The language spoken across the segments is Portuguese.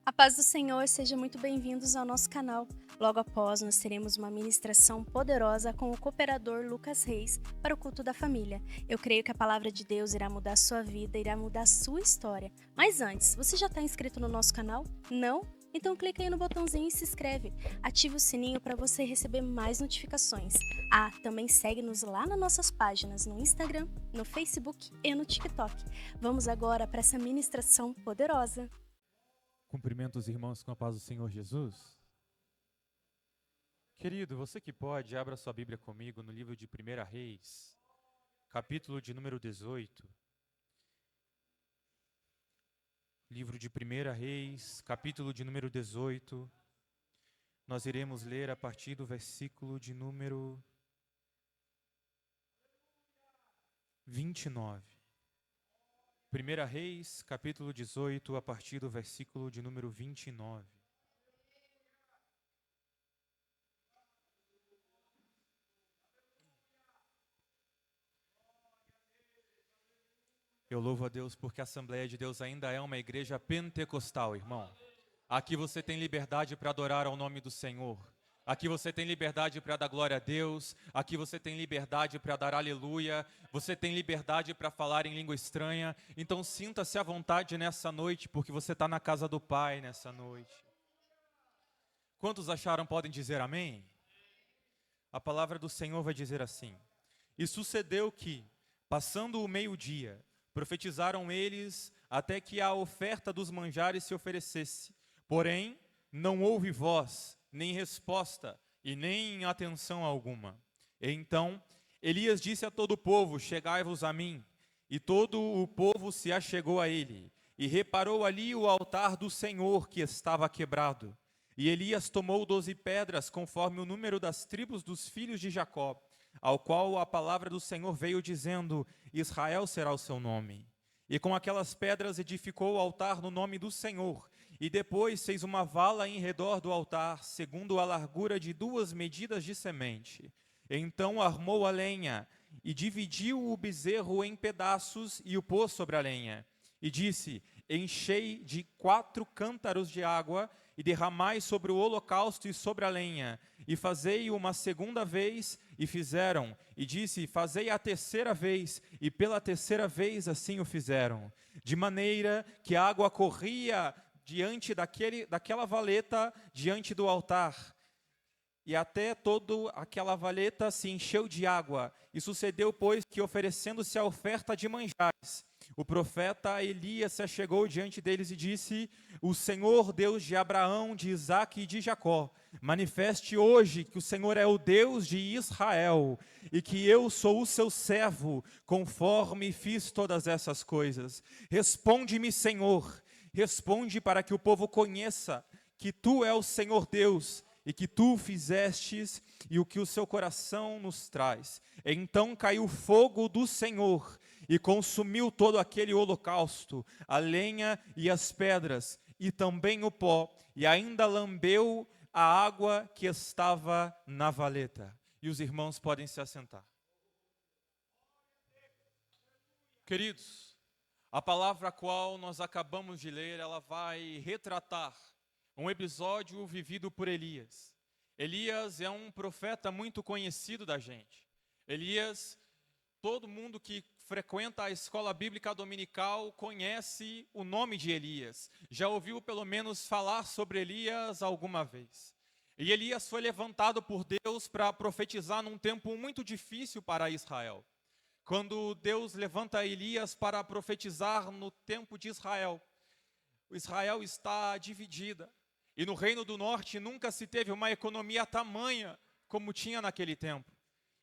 A paz do Senhor, sejam muito bem-vindos ao nosso canal. Logo após, nós teremos uma ministração poderosa com o cooperador Lucas Reis para o culto da família. Eu creio que a palavra de Deus irá mudar a sua vida, irá mudar a sua história. Mas antes, você já está inscrito no nosso canal? Não? Então clica aí no botãozinho e se inscreve. Ative o sininho para você receber mais notificações. Ah, também segue-nos lá nas nossas páginas no Instagram, no Facebook e no TikTok. Vamos agora para essa ministração poderosa. Cumprimento os irmãos com a paz do Senhor Jesus. Querido, você que pode, abra sua Bíblia comigo no livro de 1 Reis, capítulo de número 18. Livro de 1 Reis, capítulo de número 18. Nós iremos ler a partir do versículo de número 29. 1 Reis, capítulo 18, a partir do versículo de número 29. Eu louvo a Deus porque a Assembleia de Deus ainda é uma igreja pentecostal, irmão. Aqui você tem liberdade para adorar ao nome do Senhor. Aqui você tem liberdade para dar glória a Deus. Aqui você tem liberdade para dar aleluia. Você tem liberdade para falar em língua estranha. Então sinta-se à vontade nessa noite, porque você está na casa do Pai nessa noite. Quantos acharam podem dizer amém? A palavra do Senhor vai dizer assim: E sucedeu que, passando o meio-dia, profetizaram eles até que a oferta dos manjares se oferecesse. Porém, não houve voz, nem resposta, e nem atenção alguma. E então, Elias disse a todo o povo: Chegai-vos a mim. E todo o povo se achegou a ele, e reparou ali o altar do Senhor que estava quebrado. E Elias tomou 12 pedras, conforme o número das tribos dos filhos de Jacó, ao qual a palavra do Senhor veio dizendo: Israel será o seu nome. E com aquelas pedras edificou o altar no nome do Senhor, e depois fez uma vala em redor do altar, segundo a largura de 2 medidas de semente. Então armou a lenha, e dividiu o bezerro em pedaços, e o pôs sobre a lenha. E disse: Enchei de 4 cântaros de água, e derramai sobre o holocausto e sobre a lenha, e fazei uma segunda vez, e fizeram. E disse: Fazei a terceira vez, e pela terceira vez assim o fizeram. De maneira que a água corria diante daquela valeta, diante do altar, e até toda aquela valeta se encheu de água. E sucedeu, pois, que oferecendo-se a oferta de manjares, o profeta Elias se achegou diante deles e disse: O Senhor, Deus de Abraão, de Isaque e de Jacó, manifeste hoje que o Senhor é o Deus de Israel, e que eu sou o seu servo, conforme fiz todas essas coisas. Responde-me, Senhor, responde para que o povo conheça que tu é o Senhor Deus, e que tu fizestes, e o que o seu coração nos traz. Então caiu fogo do Senhor, e consumiu todo aquele holocausto, a lenha e as pedras, e também o pó, e ainda lambeu a água que estava na valeta. E os irmãos podem se assentar. Queridos, a palavra a qual nós acabamos de ler, ela vai retratar um episódio vivido por Elias. Elias é um profeta muito conhecido da gente. Elias, todo mundo que frequenta a escola bíblica dominical conhece o nome de Elias. Já ouviu pelo menos falar sobre Elias alguma vez. E Elias foi levantado por Deus para profetizar num tempo muito difícil para Israel. Quando Deus levanta Elias para profetizar no tempo de Israel, Israel está dividida. E no Reino do Norte nunca se teve uma economia tamanha como tinha naquele tempo.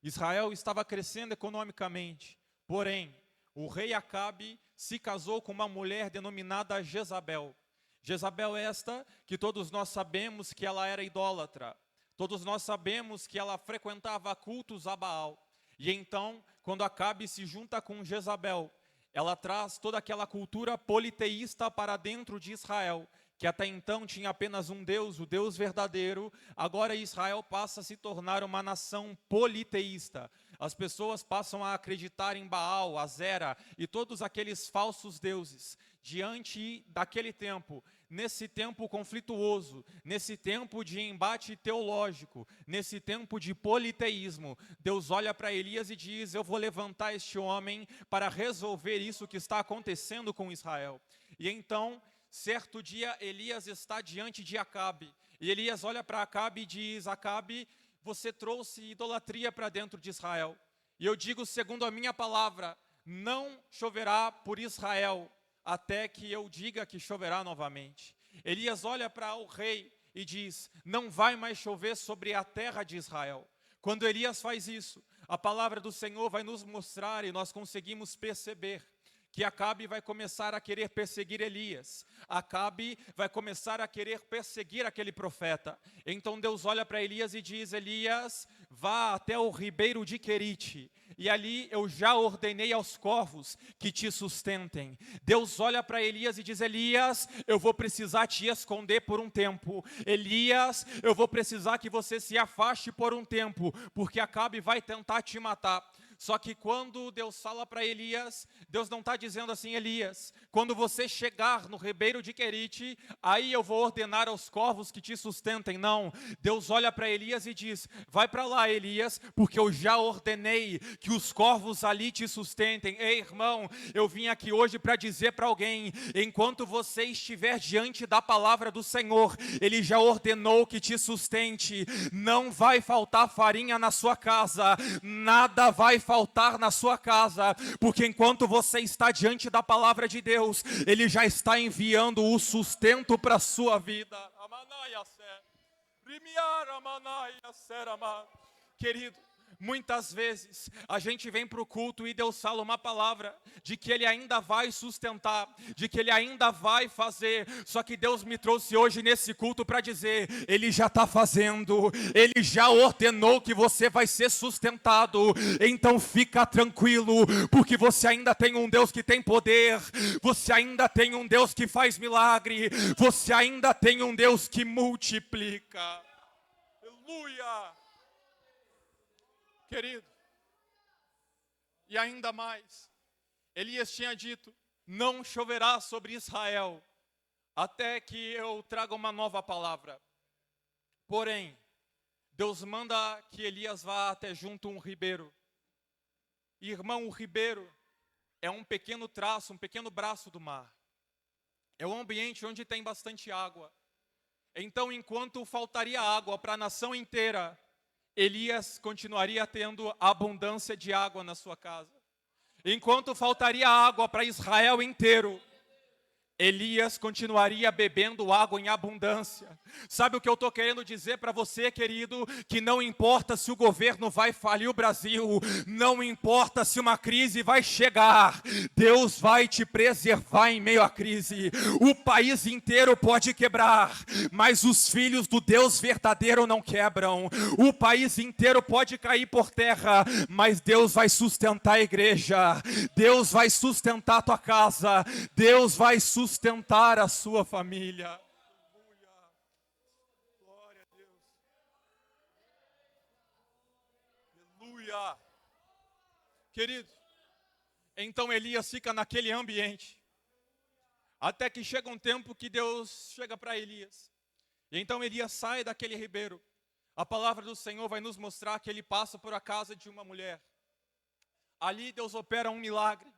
Israel estava crescendo economicamente, porém, o rei Acabe se casou com uma mulher denominada Jezabel. Jezabel esta que todos nós sabemos que ela era idólatra. Todos nós sabemos que ela frequentava cultos a Baal. E então, quando Acabe se junta com Jezabel, ela traz toda aquela cultura politeísta para dentro de Israel, que até então tinha apenas um Deus, o Deus verdadeiro. Agora Israel passa a se tornar uma nação politeísta. As pessoas passam a acreditar em Baal, Azera e todos aqueles falsos deuses. Diante daquele tempo, nesse tempo conflituoso, nesse tempo de embate teológico, nesse tempo de politeísmo, Deus olha para Elias e diz: eu vou levantar este homem para resolver isso que está acontecendo com Israel. E então, certo dia, Elias está diante de Acabe, e Elias olha para Acabe e diz: Acabe, você trouxe idolatria para dentro de Israel, e eu digo segundo a minha palavra, não choverá por Israel, até que eu diga que choverá novamente. Elias olha para o rei e diz: não vai mais chover sobre a terra de Israel. Quando Elias faz isso, a palavra do Senhor vai nos mostrar, e nós conseguimos perceber, que Acabe vai começar a querer perseguir Elias. Acabe vai começar a querer perseguir aquele profeta. Então Deus olha para Elias e diz: Elias, vá até o ribeiro de Querite, e ali eu já ordenei aos corvos que te sustentem. Deus olha para Elias e diz: Elias, eu vou precisar te esconder por um tempo. Elias, eu vou precisar que você se afaste por um tempo, porque Acabe vai tentar te matar. Só que quando Deus fala para Elias, Deus não está dizendo assim: Elias, quando você chegar no ribeiro de Querite, aí eu vou ordenar aos corvos que te sustentem. Não, Deus olha para Elias e diz: vai para lá, Elias, porque eu já ordenei que os corvos ali te sustentem. Ei, irmão, eu vim aqui hoje para dizer para alguém: enquanto você estiver diante da palavra do Senhor, Ele já ordenou que te sustente. Não vai faltar farinha na sua casa, nada vai faltar na sua casa, porque enquanto você está diante da palavra de Deus, Ele já está enviando o sustento para a sua vida. Querido, muitas vezes a gente vem para o culto e Deus fala uma palavra de que Ele ainda vai sustentar, de que Ele ainda vai fazer. Só que Deus me trouxe hoje nesse culto para dizer: Ele já está fazendo, Ele já ordenou que você vai ser sustentado. Então fica tranquilo, porque você ainda tem um Deus que tem poder, você ainda tem um Deus que faz milagre, você ainda tem um Deus que multiplica. Aleluia! Querido, e ainda mais, Elias tinha dito: não choverá sobre Israel, até que eu traga uma nova palavra. Porém, Deus manda que Elias vá até junto a um ribeiro. Irmão, o ribeiro é um pequeno traço, um pequeno braço do mar. É um ambiente onde tem bastante água. Então, enquanto faltaria água para a nação inteira, Elias continuaria tendo abundância de água na sua casa. Enquanto faltaria água para Israel inteiro, Elias continuaria bebendo água em abundância. Sabe o que eu estou querendo dizer para você, querido? Que não importa se o governo vai falir o Brasil, não importa se uma crise vai chegar, Deus vai te preservar em meio à crise. O país inteiro pode quebrar, mas os filhos do Deus verdadeiro não quebram. O país inteiro pode cair por terra, mas Deus vai sustentar a igreja, Deus vai sustentar a tua casa, Deus vai sustentar a sua família. Aleluia. Glória a Deus. Aleluia. Querido, então Elias fica naquele ambiente, até que chega um tempo que Deus chega para Elias. E então Elias sai daquele ribeiro. A palavra do Senhor vai nos mostrar que ele passa por a casa de uma mulher. Ali Deus opera um milagre.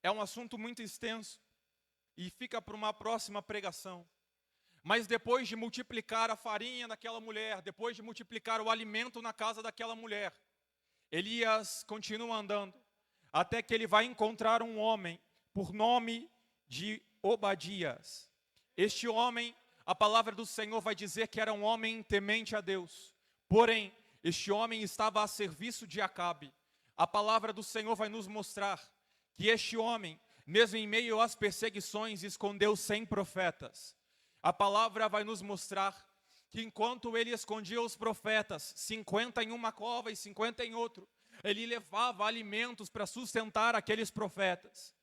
É um assunto muito extenso e fica para uma próxima pregação. Mas depois de multiplicar a farinha daquela mulher, depois de multiplicar o alimento na casa daquela mulher, Elias continua andando, até que ele vai encontrar um homem por nome de Obadias. Este homem, a palavra do Senhor vai dizer que era um homem temente a Deus. Porém, este homem estava a serviço de Acabe. A palavra do Senhor vai nos mostrar que este homem, mesmo em meio às perseguições, escondeu 100 profetas. A palavra vai nos mostrar que enquanto ele escondia os profetas, 50 em uma cova e 50 em outro, ele levava alimentos para sustentar aqueles profetas.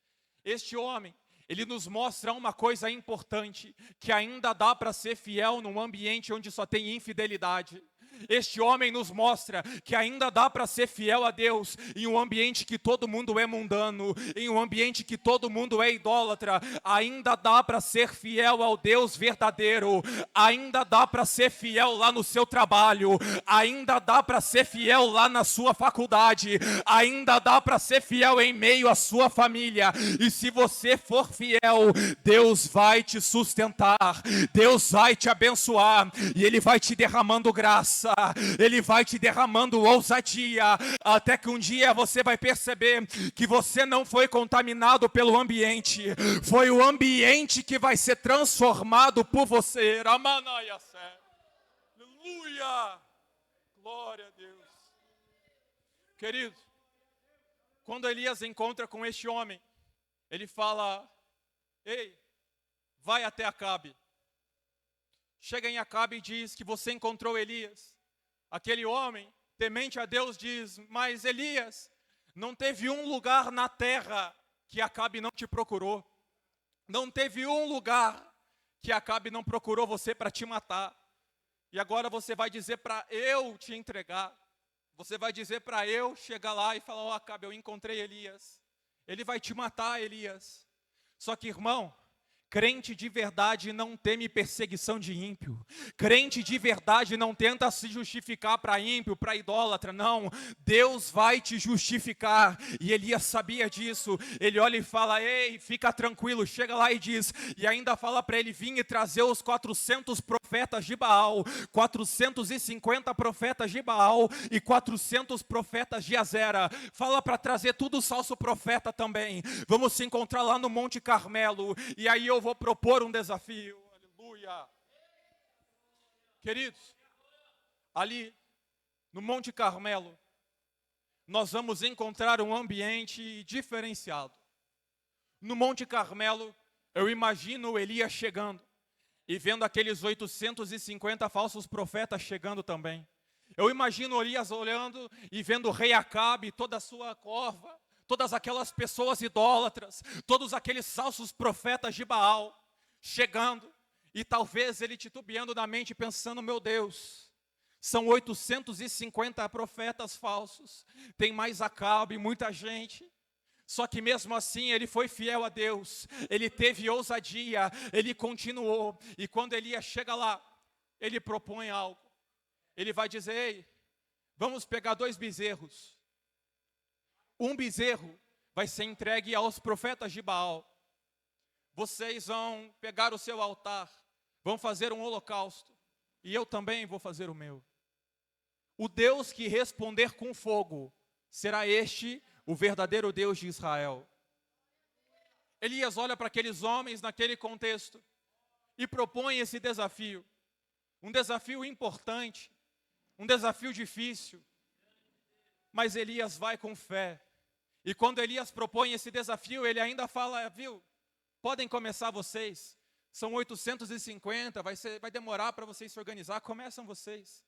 Este homem, ele nos mostra uma coisa importante, que ainda dá para ser fiel num ambiente onde só tem infidelidade. Este homem nos mostra que ainda dá para ser fiel a Deus em um ambiente que todo mundo é mundano, em um ambiente que todo mundo é idólatra. Ainda dá para ser fiel ao Deus verdadeiro, ainda dá para ser fiel lá no seu trabalho, ainda dá para ser fiel lá na sua faculdade, ainda dá para ser fiel em meio à sua família. E se você for fiel, Deus vai te sustentar, Deus vai te abençoar, e Ele vai te derramando graça, Ele vai te derramando ousadia, até que um dia você vai perceber que você não foi contaminado pelo ambiente, foi o ambiente que vai ser transformado por você. Aleluia! Glória a Deus. Querido, quando Elias encontra com este homem, ele fala: ei, vai até Acabe. Chega em Acabe e diz que você encontrou Elias. Aquele homem, temente a Deus, diz: mas Elias, não teve um lugar na terra que Acabe não te procurou. Não teve um lugar que Acabe não procurou você para te matar. E agora você vai dizer para eu te entregar. Você vai dizer para eu chegar lá e falar: ó, Acabe, eu encontrei Elias. Ele vai te matar, Elias. Só que, irmão, crente de verdade não teme perseguição de ímpio. Crente de verdade não tenta se justificar para ímpio, para idólatra. Não, Deus vai te justificar. E Elias sabia disso. Ele olha e fala: ei, fica tranquilo. Chega lá e diz, e ainda fala para ele vir e trazer os 400 profetas de Baal, 450 profetas de Baal e 400 profetas de Azera. Fala para trazer tudo falso profeta também. Vamos se encontrar lá no Monte Carmelo. E aí eu vou propor um desafio. Aleluia. Queridos, ali no Monte Carmelo, nós vamos encontrar um ambiente diferenciado. No Monte Carmelo, eu imagino Elias chegando e vendo aqueles 850 falsos profetas chegando também. Eu imagino Elias olhando e vendo o rei Acabe, toda a sua corva, todas aquelas pessoas idólatras, todos aqueles falsos profetas de Baal chegando, e talvez ele titubeando na mente, pensando: meu Deus, são 850 profetas falsos, tem mais Acabe, muita gente. Só que mesmo assim ele foi fiel a Deus, ele teve ousadia, ele continuou. E quando Elias chega lá, ele propõe algo. Ele vai dizer: ei, vamos pegar 2 bezerros. Um bezerro vai ser entregue aos profetas de Baal. Vocês vão pegar o seu altar, vão fazer um holocausto, e eu também vou fazer o meu. O Deus que responder com fogo, será este o verdadeiro Deus de Israel. Elias olha para aqueles homens naquele contexto e propõe esse desafio. Um desafio importante, um desafio difícil, mas Elias vai com fé. E quando Elias propõe esse desafio, ele ainda fala: viu, podem começar vocês, são 850, vai demorar para vocês se organizar, começam vocês.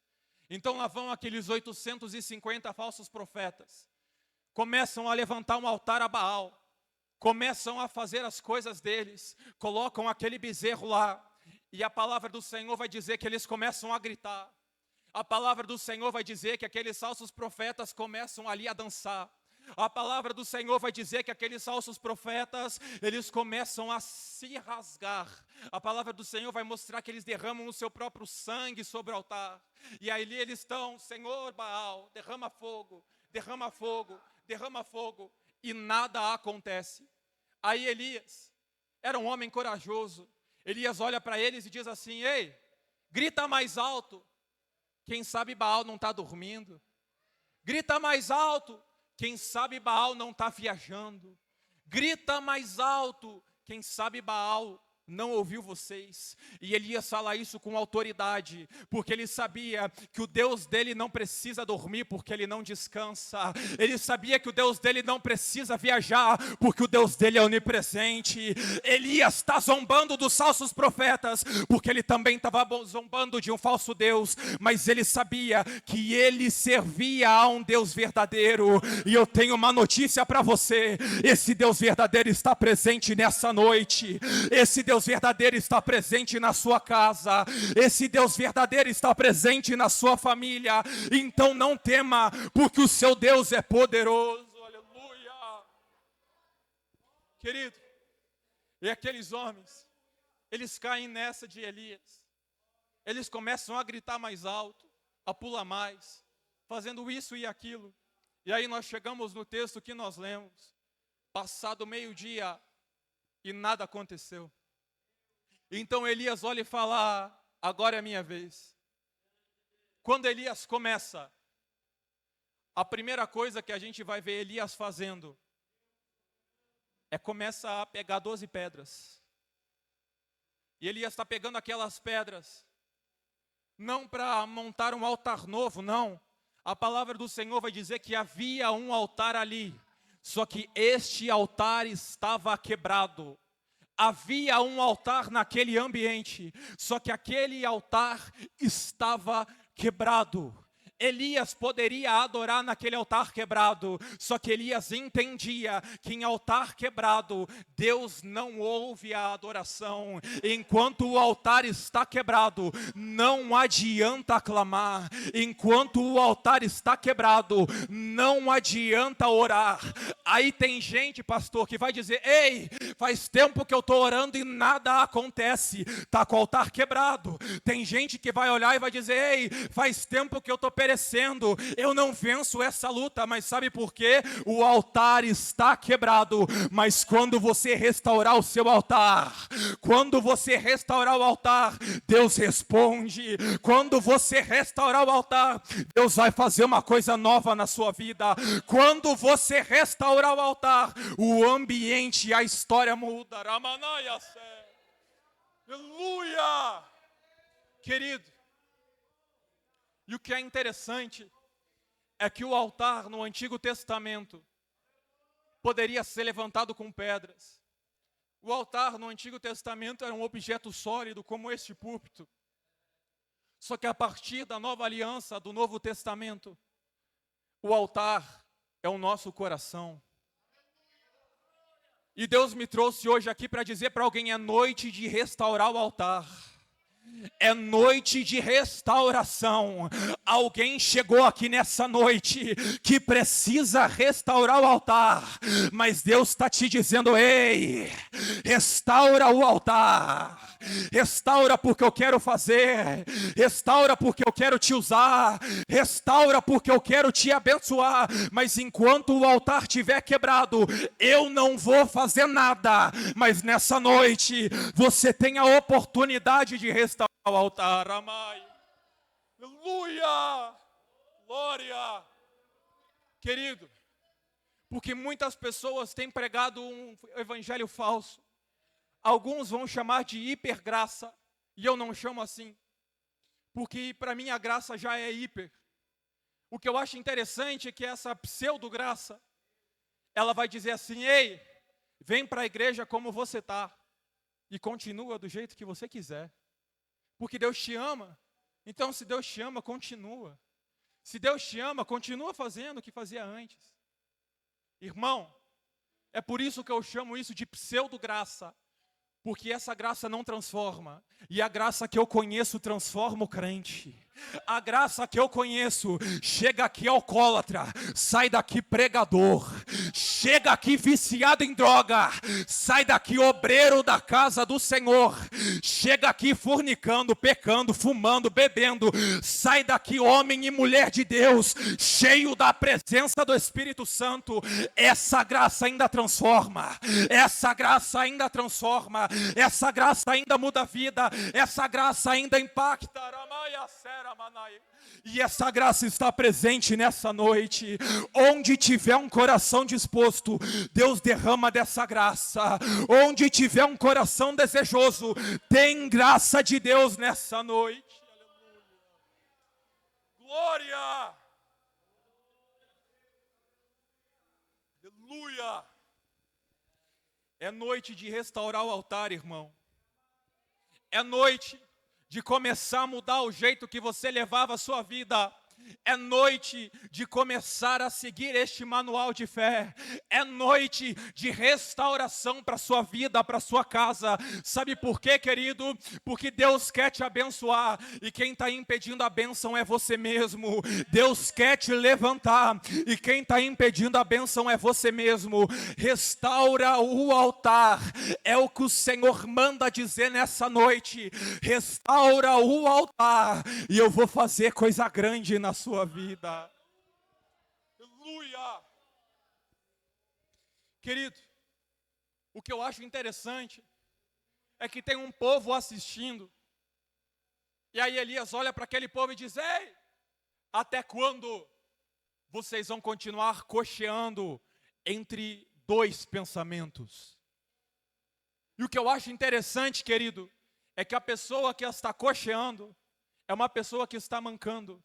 Então lá vão aqueles 850 falsos profetas, começam a levantar um altar a Baal, começam a fazer as coisas deles, colocam aquele bezerro lá, e a palavra do Senhor vai dizer que eles começam a gritar. A palavra do Senhor vai dizer que aqueles falsos profetas começam ali a dançar. A palavra do Senhor vai dizer que aqueles falsos profetas, eles começam a se rasgar. A palavra do Senhor vai mostrar que eles derramam o seu próprio sangue sobre o altar. E aí eles estão: Senhor Baal, derrama fogo, derrama fogo, derrama fogo. E nada acontece. Aí Elias era um homem corajoso. Elias olha para eles e diz assim: ei, grita mais alto. Quem sabe Baal não está dormindo. Grita mais alto. Quem sabe Baal não está viajando. Grita mais alto. Quem sabe Baal não ouviu vocês. E Elias fala isso com autoridade, porque ele sabia que o Deus dele não precisa dormir, porque ele não descansa. Ele sabia que o Deus dele não precisa viajar, porque o Deus dele é onipresente. Elias está zombando dos falsos profetas, porque ele também estava zombando de um falso Deus, mas ele sabia que ele servia a um Deus verdadeiro. E eu tenho uma notícia para você: esse Deus verdadeiro está presente nessa noite. Esse Deus Deus verdadeiro está presente na sua casa, esse Deus verdadeiro está presente na sua família. Então não tema, porque o seu Deus é poderoso. Aleluia. Querido, e aqueles homens, eles caem nessa de Elias. Eles começam a gritar mais alto, a pular mais, fazendo isso e aquilo. E aí nós chegamos no texto que nós lemos. Passado meio-dia e nada aconteceu. Então Elias olha e fala: agora é a minha vez. Quando Elias começa, a primeira coisa que a gente vai ver Elias fazendo começa a pegar 12 pedras. E Elias está pegando aquelas pedras, não para montar um altar novo, não. A palavra do Senhor vai dizer que havia um altar ali, só que este altar estava quebrado. Havia um altar naquele ambiente, só que aquele altar estava quebrado. Elias poderia adorar naquele altar quebrado, só que Elias entendia que em altar quebrado, Deus não ouve a adoração. Enquanto o altar está quebrado, não adianta clamar. Enquanto o altar está quebrado, não adianta orar. Aí tem gente, pastor, que vai dizer: ei, faz tempo que eu estou orando e nada acontece, está com o altar quebrado. Tem gente que vai olhar e vai dizer: ei, faz tempo que eu estou perecendo, eu não venço essa luta. Mas sabe por quê? O altar está quebrado. Mas quando você restaurar o seu altar, quando você restaurar o altar, Deus responde. Quando você restaurar o altar, Deus vai fazer uma coisa nova na sua vida. Quando você restaurar o altar, o ambiente e a história muda. Aleluia! Querido, e o que é interessante é que o altar no Antigo Testamento poderia ser levantado com pedras. O altar no Antigo Testamento era um objeto sólido como este púlpito. Só que a partir da nova aliança, do Novo Testamento, o altar é o nosso coração. E Deus me trouxe hoje aqui para dizer para alguém: é noite de restaurar o altar. É noite de restauração. Alguém chegou aqui nessa noite que precisa restaurar o altar, mas Deus está te dizendo: ei, restaura o altar. Restaura porque eu quero fazer. Restaura porque eu quero te usar. Restaura porque eu quero te abençoar. Mas enquanto o altar estiver quebrado, eu não vou fazer nada. Mas nessa noite você tem a oportunidade de restaurar o altar. Amai. Aleluia. Glória. Querido, porque muitas pessoas têm pregado um evangelho falso. Alguns vão chamar de hipergraça, e eu não chamo assim, porque para mim a graça já é hiper. O que eu acho interessante é que essa pseudo-graça, ela vai dizer assim: ei, vem para a igreja como você está, e continua do jeito que você quiser, porque Deus te ama. Então, se Deus te ama, continua. Se Deus te ama, continua fazendo o que fazia antes. Irmão, é por isso que eu chamo isso de pseudo-graça, porque essa graça não transforma, e a graça que eu conheço transforma o crente. A graça que eu conheço chega aqui alcoólatra, sai daqui pregador. Chega aqui viciado em droga, sai daqui obreiro da casa do Senhor. Chega aqui fornicando, pecando, fumando, bebendo, sai daqui homem e mulher de Deus, cheio da presença do Espírito Santo. Essa graça ainda transforma, essa graça ainda transforma, essa graça ainda muda a vida, essa graça ainda impacta. E essa graça está presente nessa noite. Onde tiver um coração disposto, Deus derrama dessa graça. Onde tiver um coração desejoso, tem graça de Deus nessa noite. Glória! Aleluia! É noite de restaurar o altar, irmão. É noite de começar a mudar o jeito que você levava a sua vida. É noite de começar a seguir este manual de fé. É noite de restauração para a sua vida, para a sua casa. Sabe por quê, querido? Porque Deus quer te abençoar. E quem está impedindo a bênção é você mesmo. Deus quer te levantar. E quem está impedindo a bênção é você mesmo. Restaura o altar. É o que o Senhor manda dizer nessa noite. Restaura o altar. E eu vou fazer coisa grande na sua vida. Aleluia! Querido, o que eu acho interessante é que tem um povo assistindo. E aí Elias olha para aquele povo e diz: ei, até quando vocês vão continuar cocheando entre dois pensamentos? E o que eu acho interessante, querido, é que a pessoa que está cocheando é uma pessoa que está mancando.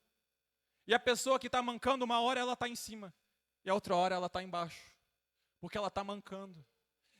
E a pessoa que está mancando, uma hora ela está em cima, e a outra hora ela está embaixo, porque ela está mancando.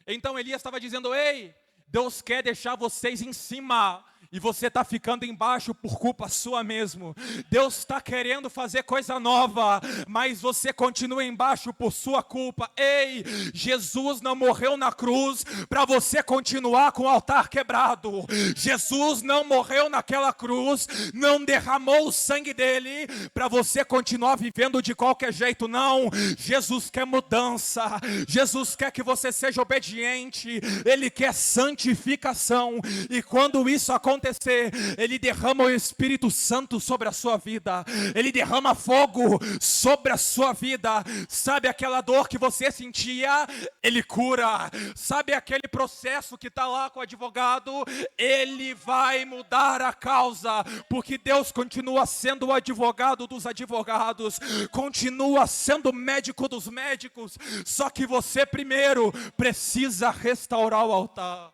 Então Elias estava dizendo: ei, Deus quer deixar vocês em cima, e você está ficando embaixo por culpa sua mesmo. Deus está querendo fazer coisa nova, mas você continua embaixo por sua culpa. Ei, Jesus não morreu na cruz para você continuar com o altar quebrado. Jesus não morreu naquela cruz, não derramou o sangue dele para você continuar vivendo de qualquer jeito, não. Jesus quer mudança, Jesus quer que você seja obediente, Ele quer santificação, e quando isso acontecer, Ele derrama o Espírito Santo sobre a sua vida, Ele derrama fogo sobre a sua vida. Sabe aquela dor que você sentia? Ele cura. Sabe aquele processo que está lá com o advogado? Ele vai mudar a causa, porque Deus continua sendo o advogado dos advogados, continua sendo o médico dos médicos, só que você primeiro precisa restaurar o altar.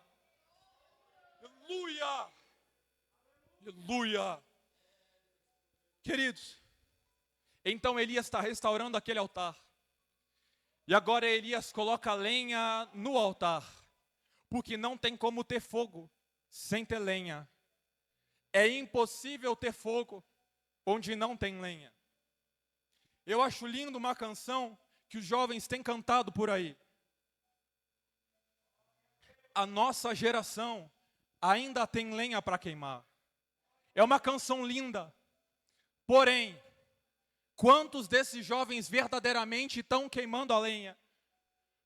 Aleluia! Aleluia! Queridos, então Elias está restaurando aquele altar. E agora Elias coloca lenha no altar, porque não tem como ter fogo sem ter lenha. É impossível ter fogo onde não tem lenha. Eu acho lindo uma canção que os jovens têm cantado por aí. A nossa geração ainda tem lenha para queimar. É uma canção linda. Porém, quantos desses jovens verdadeiramente estão queimando a lenha?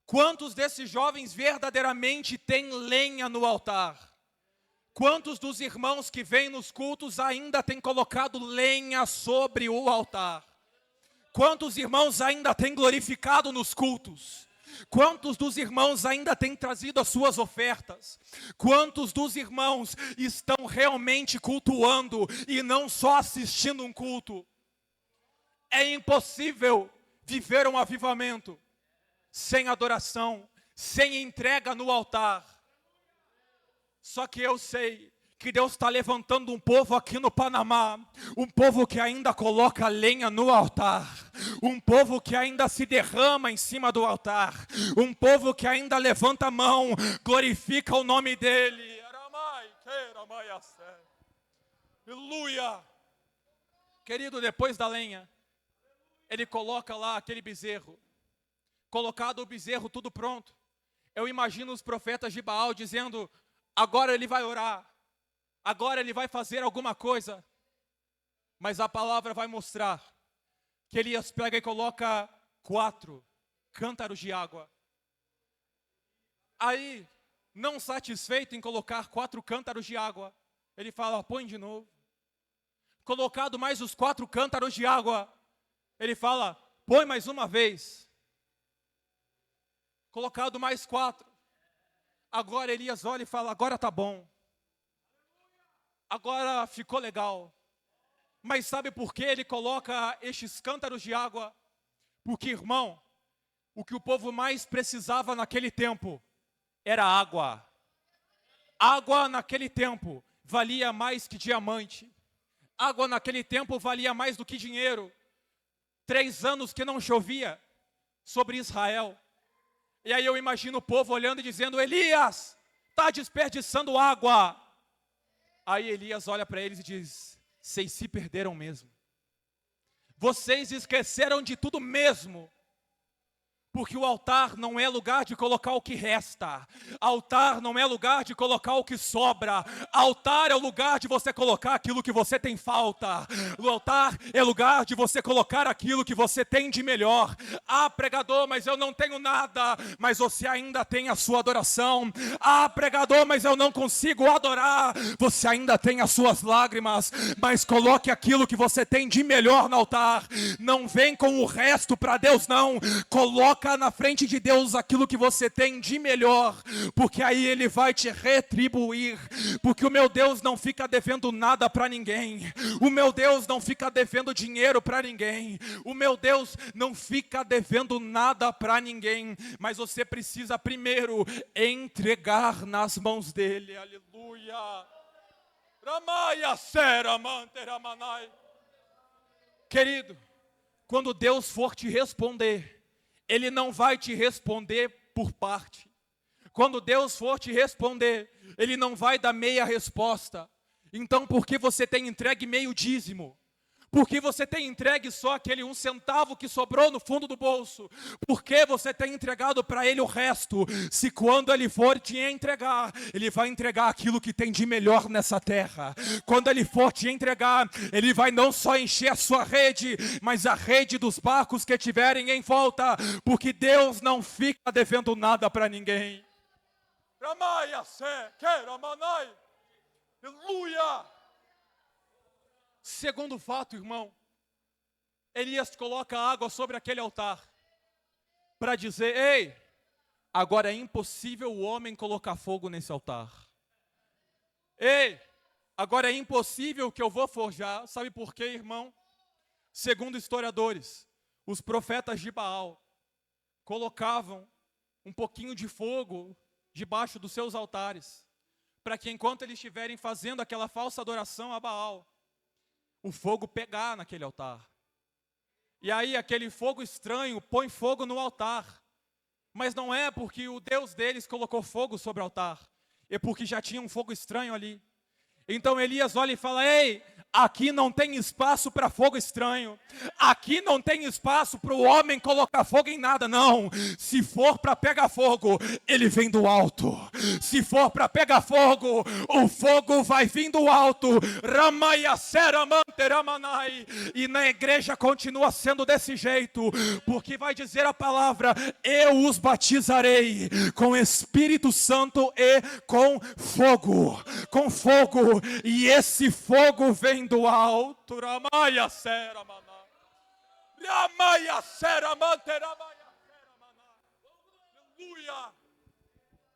Quantos desses jovens verdadeiramente têm lenha no altar? Quantos dos irmãos que vêm nos cultos ainda têm colocado lenha sobre o altar? Quantos irmãos ainda têm glorificado nos cultos? Quantos dos irmãos ainda têm trazido as suas ofertas? Quantos dos irmãos estão realmente cultuando e não só assistindo um culto? É impossível viver um avivamento sem adoração, sem entrega no altar. Só que eu sei que Deus está levantando um povo aqui no Panamá, um povo que ainda coloca lenha no altar, um povo que ainda se derrama em cima do altar, um povo que ainda levanta a mão, glorifica o nome dEle. Aleluia! Querido, depois da lenha, ele coloca lá aquele bezerro. Colocado o bezerro, tudo pronto. Eu imagino os profetas de Baal dizendo: agora ele vai orar, agora ele vai fazer alguma coisa. Mas a palavra vai mostrar que Elias pega e coloca 4 cântaros de água. Aí, não satisfeito em colocar 4 cântaros de água, ele fala: põe de novo. Colocado mais os 4 cântaros de água, ele fala: põe mais uma vez. Colocado mais 4. Agora Elias olha e fala: agora tá bom. Agora ficou legal. Mas sabe por que ele coloca estes cântaros de água? Porque, irmão, o que o povo mais precisava naquele tempo era água. Água naquele tempo valia mais que diamante. Água naquele tempo valia mais do que dinheiro. 3 anos que não chovia sobre Israel. E aí eu imagino o povo olhando e dizendo: Elias, está desperdiçando água. Aí Elias olha para eles e diz: vocês se perderam mesmo. Vocês esqueceram de tudo mesmo. Porque o altar não é lugar de colocar o que resta. Altar não é lugar de colocar o que sobra. Altar é o lugar de você colocar aquilo que você tem falta. O altar é lugar de você colocar aquilo que você tem de melhor. Ah, pregador, mas eu não tenho nada. Mas você ainda tem a sua adoração. Ah, pregador, mas eu não consigo adorar. Você ainda tem as suas lágrimas. Mas coloque aquilo que você tem de melhor no altar. Não vem com o resto para Deus, não. Coloca na frente de Deus aquilo que você tem de melhor, porque aí Ele vai te retribuir, porque o meu Deus não fica devendo nada para ninguém, o meu Deus não fica devendo dinheiro para ninguém, o meu Deus não fica devendo nada para ninguém, mas você precisa primeiro entregar nas mãos dEle, aleluia. Querido, quando Deus for te responder, Ele não vai te responder por parte. Quando Deus for te responder, Ele não vai dar meia resposta. Então, por que você tem entregue meio dízimo? Por que você tem entregue só aquele 1 centavo que sobrou no fundo do bolso? Por que você tem entregado para Ele o resto? Se quando Ele for te entregar, Ele vai entregar aquilo que tem de melhor nessa terra. Quando Ele for te entregar, Ele vai não só encher a sua rede, mas a rede dos barcos que tiverem em volta, porque Deus não fica devendo nada para ninguém. Aleluia! Segundo fato, irmão, Elias coloca água sobre aquele altar para dizer: ei, agora é impossível o homem colocar fogo nesse altar. Ei, agora é impossível que eu vou forjar. Sabe por quê, irmão? Segundo historiadores, os profetas de Baal colocavam um pouquinho de fogo debaixo dos seus altares, para que enquanto eles estiverem fazendo aquela falsa adoração a Baal, o fogo pegar naquele altar. E aí aquele fogo estranho põe fogo no altar. Mas não é porque o Deus deles colocou fogo sobre o altar, é porque já tinha um fogo estranho ali. Então Elias olha e fala: ei, aqui não tem espaço para fogo estranho. Aqui não tem espaço para o homem colocar fogo em nada, não. Se for para pegar fogo, ele vem do alto. Se for para pegar fogo, o fogo vai vir do alto. E na igreja continua sendo desse jeito, porque vai dizer a palavra: eu os batizarei com Espírito Santo e com fogo. Com fogo. E esse fogo vem do alto.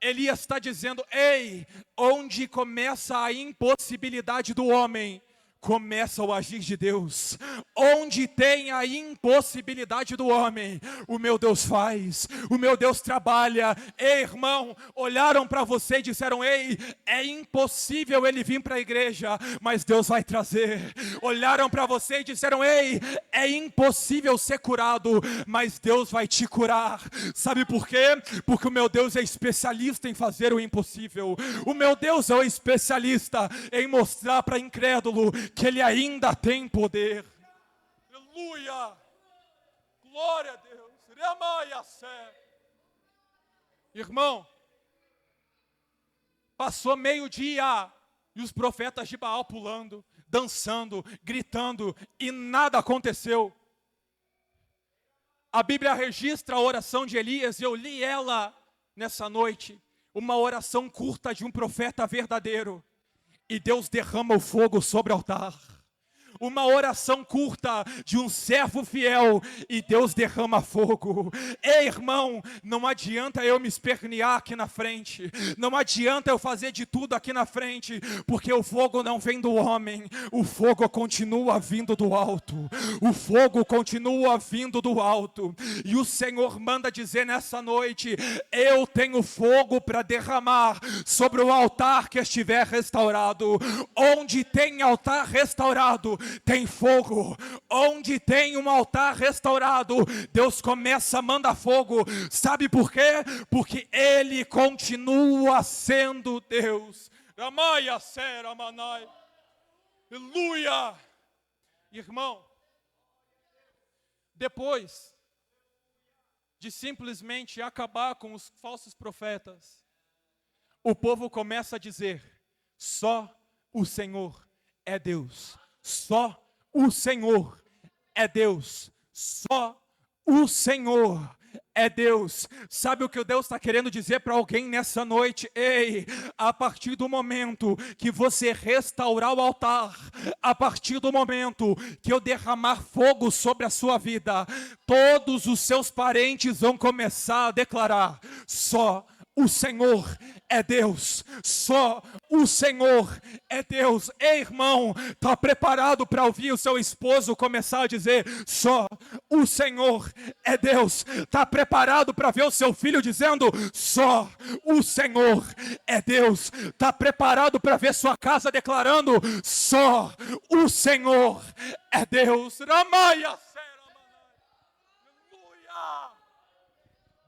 Elias está dizendo: ei, onde começa a impossibilidade do homem, começa o agir de Deus. Onde tem a impossibilidade do homem, o meu Deus faz, o meu Deus trabalha. Ei, irmão, olharam para você e disseram: ei, é impossível ele vir para a igreja, mas Deus vai trazer. Olharam para você e disseram: ei, é impossível ser curado, mas Deus vai te curar. Sabe por quê? Porque o meu Deus é especialista em fazer o impossível. O meu Deus é o especialista em mostrar para incrédulo que Ele ainda tem poder. Aleluia! Glória a Deus! Irmão, passou meio-dia e os profetas de Baal pulando, dançando, gritando, e nada aconteceu. A Bíblia registra a oração de Elias, e eu li ela nessa noite, uma oração curta de um profeta verdadeiro. E Deus derrama o fogo sobre o altar. Uma oração curta de um servo fiel, e Deus derrama fogo. Ei, irmão, não adianta eu me espernear aqui na frente, não adianta eu fazer de tudo aqui na frente, porque o fogo não vem do homem, o fogo continua vindo do alto. O fogo continua vindo do alto. E o Senhor manda dizer nessa noite: eu tenho fogo para derramar sobre o altar que estiver restaurado. Onde tem altar restaurado, tem fogo. Onde tem um altar restaurado, Deus começa a mandar fogo. Sabe por quê? Porque Ele continua sendo Deus. Aleluia! Irmão, depois de simplesmente acabar com os falsos profetas, o povo começa a dizer: só o Senhor é Deus, só o Senhor é Deus, só o Senhor é Deus. Sabe o que Deus está querendo dizer para alguém nessa noite? Ei, a partir do momento que você restaurar o altar, a partir do momento que eu derramar fogo sobre a sua vida, todos os seus parentes vão começar a declarar: só o Senhor é Deus, só o Senhor é Deus. Ei, irmão, está preparado para ouvir o seu esposo começar a dizer: só o Senhor é Deus? Está preparado para ver o seu filho dizendo: só o Senhor é Deus? Está preparado para ver sua casa declarando: só o Senhor é Deus? Ramaia.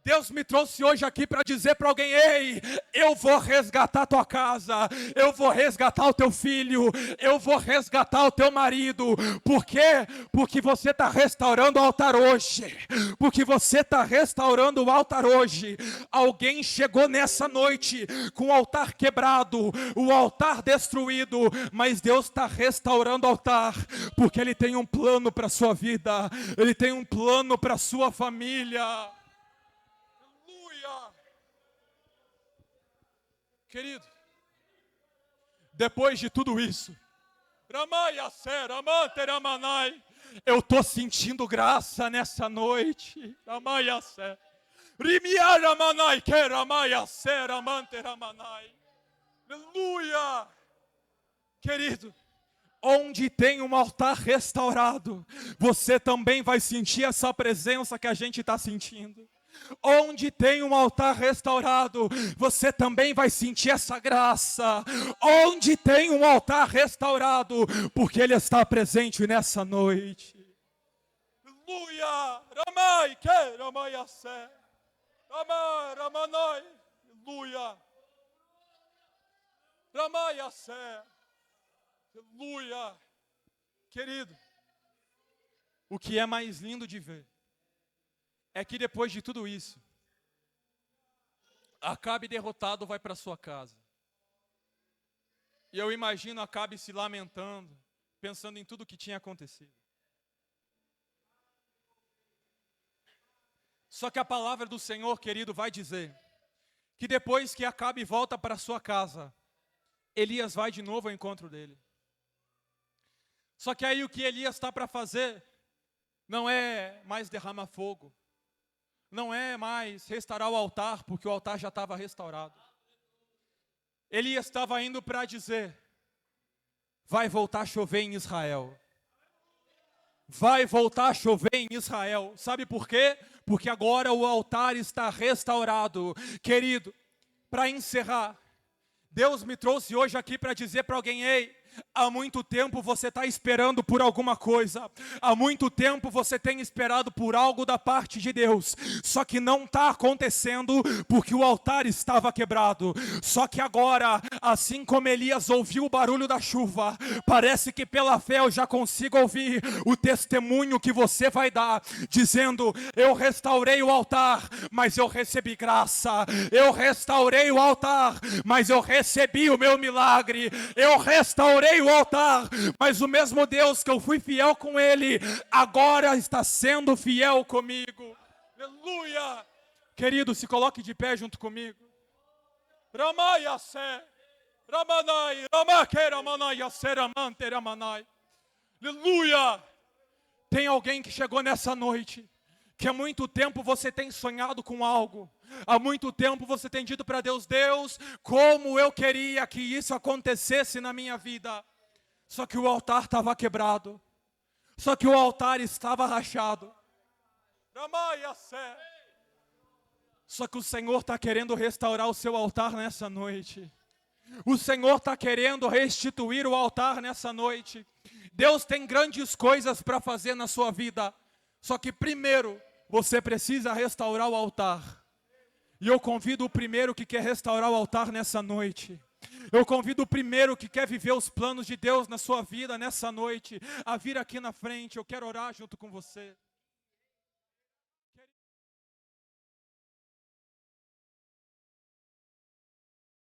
Deus me trouxe hoje aqui para dizer para alguém: ei, eu vou resgatar tua casa, eu vou resgatar o teu filho, eu vou resgatar o teu marido. Por quê? Porque você está restaurando o altar hoje, porque você está restaurando o altar hoje. Alguém chegou nessa noite com o altar quebrado, o altar destruído, mas Deus está restaurando o altar, porque Ele tem um plano para a sua vida, Ele tem um plano para a sua família. Querido, depois de tudo isso, eu estou sentindo graça nessa noite. Aleluia. Querido, onde tem um altar restaurado, você também vai sentir essa presença que a gente está sentindo. Onde tem um altar restaurado, você também vai sentir essa graça. Onde tem um altar restaurado, porque Ele está presente nessa noite. Aleluia. Ramai, que ramai assé. Ramai, ramanai. Aleluia. Ramai assé. Aleluia. Querido, o que é mais lindo de ver é que depois de tudo isso, Acabe derrotado vai para sua casa. E eu imagino Acabe se lamentando, pensando em tudo o que tinha acontecido. Só que a palavra do Senhor, querido, vai dizer que depois que Acabe volta para sua casa, Elias vai de novo ao encontro dele. Só que aí o que Elias está para fazer não é mais derramar fogo, não é mais restaurar o altar, porque o altar já estava restaurado. Elias estava indo para dizer: vai voltar a chover em Israel. Vai voltar a chover em Israel. Sabe por quê? Porque agora o altar está restaurado. Querido, para encerrar, Deus me trouxe hoje aqui para dizer para alguém: ei, há muito tempo você está esperando por alguma coisa. Há muito tempo você tem esperado por algo da parte de Deus. Só que não está acontecendo porque o altar estava quebrado. Só que agora, assim como Elias ouviu o barulho da chuva, parece que pela fé eu já consigo ouvir o testemunho que você vai dar, dizendo: eu restaurei o altar, mas eu recebi graça. Eu restaurei o altar, mas eu recebi o meu milagre. Eu restaurei o altar, mas o mesmo Deus que eu fui fiel com Ele, agora está sendo fiel comigo. Aleluia. Querido, se coloque de pé junto comigo. Ramaiassé, Ramanai, Ramaqueramanaiassé, Ramanteiramanai. Aleluia. Tem alguém que chegou nessa noite, que há muito tempo você tem sonhado com algo. Há muito tempo você tem dito para Deus: Deus, como eu queria que isso acontecesse na minha vida. Só que o altar estava quebrado. Só que o altar estava rachado. Só que o Senhor está querendo restaurar o seu altar nessa noite. O Senhor está querendo restituir o altar nessa noite. Deus tem grandes coisas para fazer na sua vida. Só que primeiro, você precisa restaurar o altar. E eu convido o primeiro que quer restaurar o altar nessa noite. Eu convido o primeiro que quer viver os planos de Deus na sua vida nessa noite a vir aqui na frente. Eu quero orar junto com você.